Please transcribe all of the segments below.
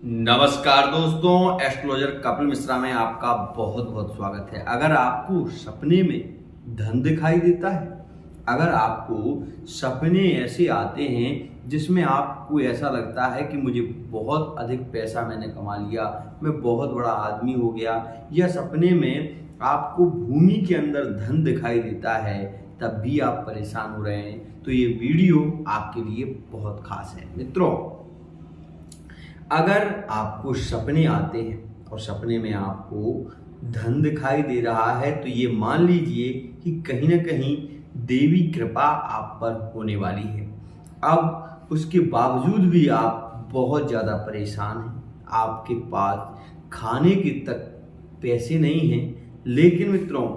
नमस्कार दोस्तों, एस्ट्रोलॉजर कपिल मिश्रा में आपका बहुत बहुत स्वागत है। अगर आपको सपने में धन दिखाई देता है, अगर आपको सपने ऐसे आते हैं जिसमें आपको ऐसा लगता है कि मुझे बहुत अधिक पैसा मैंने कमा लिया, मैं बहुत बड़ा आदमी हो गया, या सपने में आपको भूमि के अंदर धन दिखाई देता है, तब भी आप परेशान हो रहे हैं, तो ये वीडियो आपके लिए बहुत खास है। मित्रों, अगर आपको सपने आते हैं और सपने में आपको धन दिखाई दे रहा है, तो ये मान लीजिए कि कहीं ना कहीं देवी कृपा आप पर होने वाली है। अब उसके बावजूद भी आप बहुत ज़्यादा परेशान हैं, आपके पास खाने के तक पैसे नहीं हैं, लेकिन मित्रों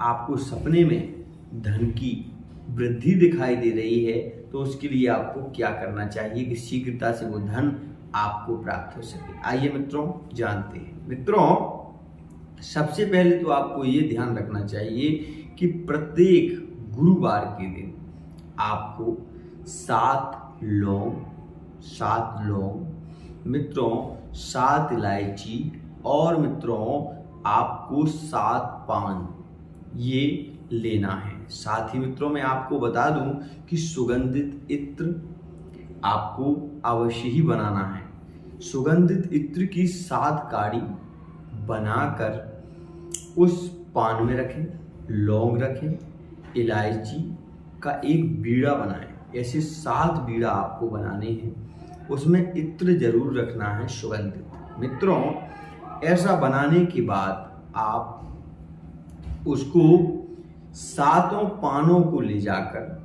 आपको सपने में धन की वृद्धि दिखाई दे रही है। तो उसके लिए आपको क्या करना चाहिए कि शीघ्रता से वो धन आपको प्राप्त हो सके। आइए मित्रों जानते हैं। मित्रों, सबसे पहले तो आपको ये ध्यान रखना चाहिए कि प्रत्येक गुरुवार के दिन आपको 7 लौंग मित्रों 7 इलायची और मित्रों आपको 7 पान ये लेना है। साथ ही मित्रों मैं आपको बता दूं कि सुगंधित इत्र आपको अवश्य ही बनाना है। सुगंधित इत्र की 7 काड़ी बनाकर उस पान में रखें, लौंग रखें, इलायची का एक बीड़ा बनाएं। ऐसे 7 बीड़ा आपको बनाने हैं, उसमें इत्र जरूर रखना है सुगंधित। मित्रों, ऐसा बनाने के बाद आप उसको 7 पानों को ले जाकर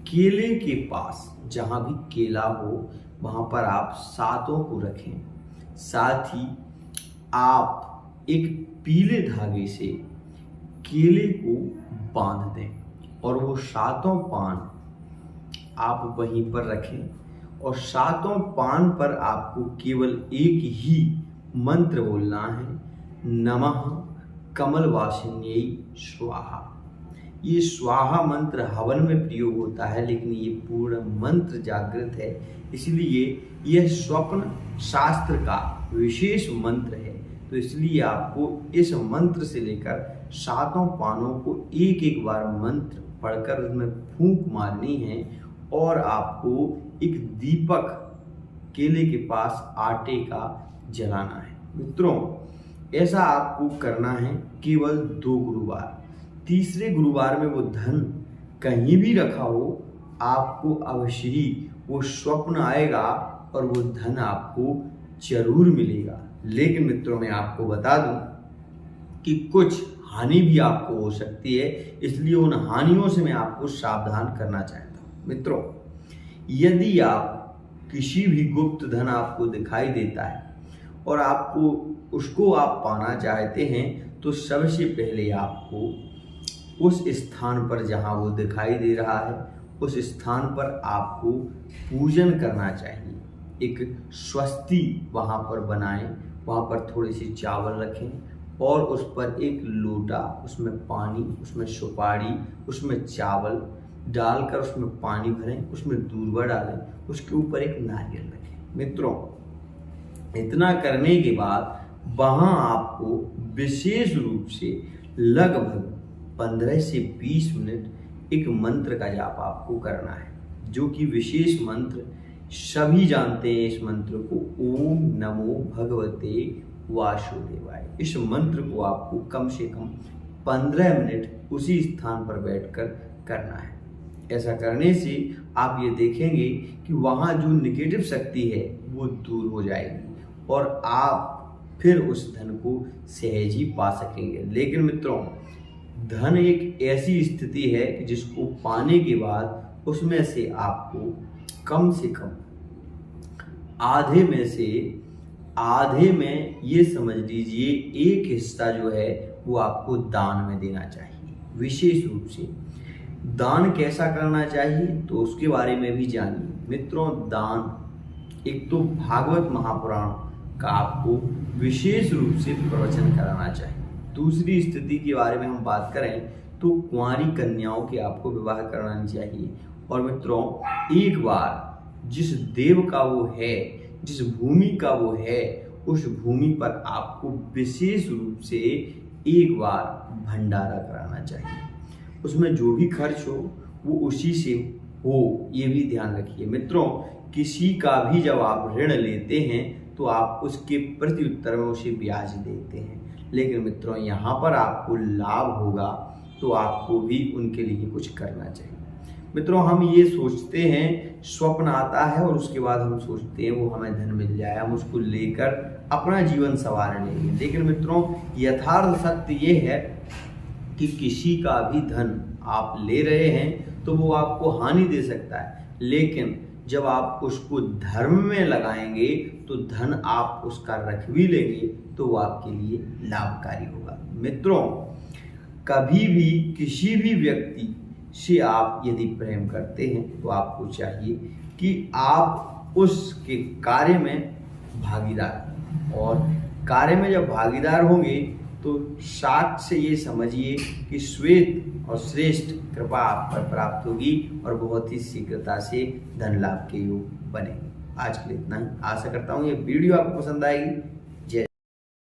केले के पास, जहां भी केला हो वहां पर आप 7 को रखें। साथ ही आप एक पीले धागे से केले को बांध दें और वो 7 पान आप वहीं पर रखें और 7 पान पर आपको केवल एक ही मंत्र बोलना है, नमः कमलवासिन्यै स्वाहा। ये स्वाहा मंत्र हवन में प्रयोग होता है, लेकिन ये पूर्ण मंत्र जागृत है, इसलिए यह स्वप्न शास्त्र का विशेष मंत्र है। तो इसलिए आपको इस मंत्र से लेकर 7 पानों को एक एक बार मंत्र पढ़कर उसमें फूंक मारनी है और आपको एक दीपक केले के पास आटे का जलाना है। मित्रों, ऐसा आपको करना है केवल 2 गुरुवार। तीसरे गुरुवार में वो धन कहीं भी रखा हो, आपको अवश्य ही वो स्वप्न आएगा और वो धन आपको जरूर मिलेगा। लेकिन मित्रों मैं आपको बता दूं कि कुछ हानि भी आपको हो सकती है, इसलिए उन हानियों से मैं आपको सावधान करना चाहता हूं। मित्रों, यदि आप किसी भी गुप्त धन आपको दिखाई देता है और आपको उसको आप पाना चाहते हैं, तो सबसे पहले आपको उस स्थान पर जहां वो दिखाई दे रहा है, उस स्थान पर आपको पूजन करना चाहिए। एक स्वस्ति वहां पर बनाएं, वहां पर थोड़ी सी चावल रखें और उस पर एक लोटा, उसमें पानी, उसमें सुपारी, उसमें चावल डालकर उसमें पानी भरें, उसमें दूर्वा डालें, उसके ऊपर एक नारियल रखें। मित्रों, इतना करने के बाद वहां आपको विशेष रूप से लगभग 15 से 20 मिनट एक मंत्र का जाप आपको करना है, जो कि विशेष मंत्र सभी जानते हैं। इस मंत्र को ओम नमो भगवते वासुदेवाय, इस मंत्र को आपको कम से कम 15 मिनट उसी स्थान पर बैठकर करना है। ऐसा करने से आप ये देखेंगे कि वहाँ जो नेगेटिव शक्ति है वो दूर हो जाएगी और आप फिर उस धन को सहज ही पा सकेंगे। लेकिन मित्रों, धन एक ऐसी स्थिति है कि जिसको पाने के बाद उसमें से आपको कम से कम आधे में ये समझ लीजिए एक हिस्सा जो है वो आपको दान में देना चाहिए। विशेष रूप से दान कैसा करना चाहिए तो उसके बारे में भी जानिए। मित्रों, दान एक तो भागवत महापुराण का आपको विशेष रूप से प्रवचन कराना चाहिए। दूसरी स्थिति के बारे में हम बात करें तो कुंवारी कन्याओं के आपको विवाह कराना चाहिए। और मित्रों, एक बार जिस देव का वो है जिस भूमि का वो है उस भूमि पर आपको विशेष रूप से एक बार भंडारा कराना चाहिए। उसमें जो भी खर्च हो वो उसी से हो, ये भी ध्यान रखिए। मित्रों, किसी का भी जब आप ऋण लेते हैं तो आप उसके प्रत्युत्तर में उसे ब्याज देते हैं, लेकिन मित्रों यहाँ पर आपको लाभ होगा तो आपको भी उनके लिए कुछ करना चाहिए। मित्रों, हम ये सोचते हैं, स्वप्न आता है और उसके बाद हम सोचते हैं वो हमें धन मिल जाए, हम उसको लेकर अपना जीवन संवार लेंगे, लेकिन मित्रों यथार्थ सत्य ये है कि किसी का भी धन आप ले रहे हैं तो वो आपको हानि दे सकता है, लेकिन जब आप उसको धर्म में लगाएंगे तो धन आप उसका रख भी लेंगे तो वो आपके लिए लाभकारी होगा। मित्रों, कभी भी किसी भी व्यक्ति से आप यदि प्रेम करते हैं तो आपको चाहिए कि आप उसके कार्य में भागीदार, और कार्य में जब भागीदार होंगे तो साक्ष्य से ये समझिए कि श्वेत और श्रेष्ठ कृपा आप पर प्राप्त होगी और बहुत ही शीघ्रता से धन लाभ के योग बनेंगे। आज के लिए इतना ही। आशा करता हूँ ये वीडियो आपको पसंद आएगी।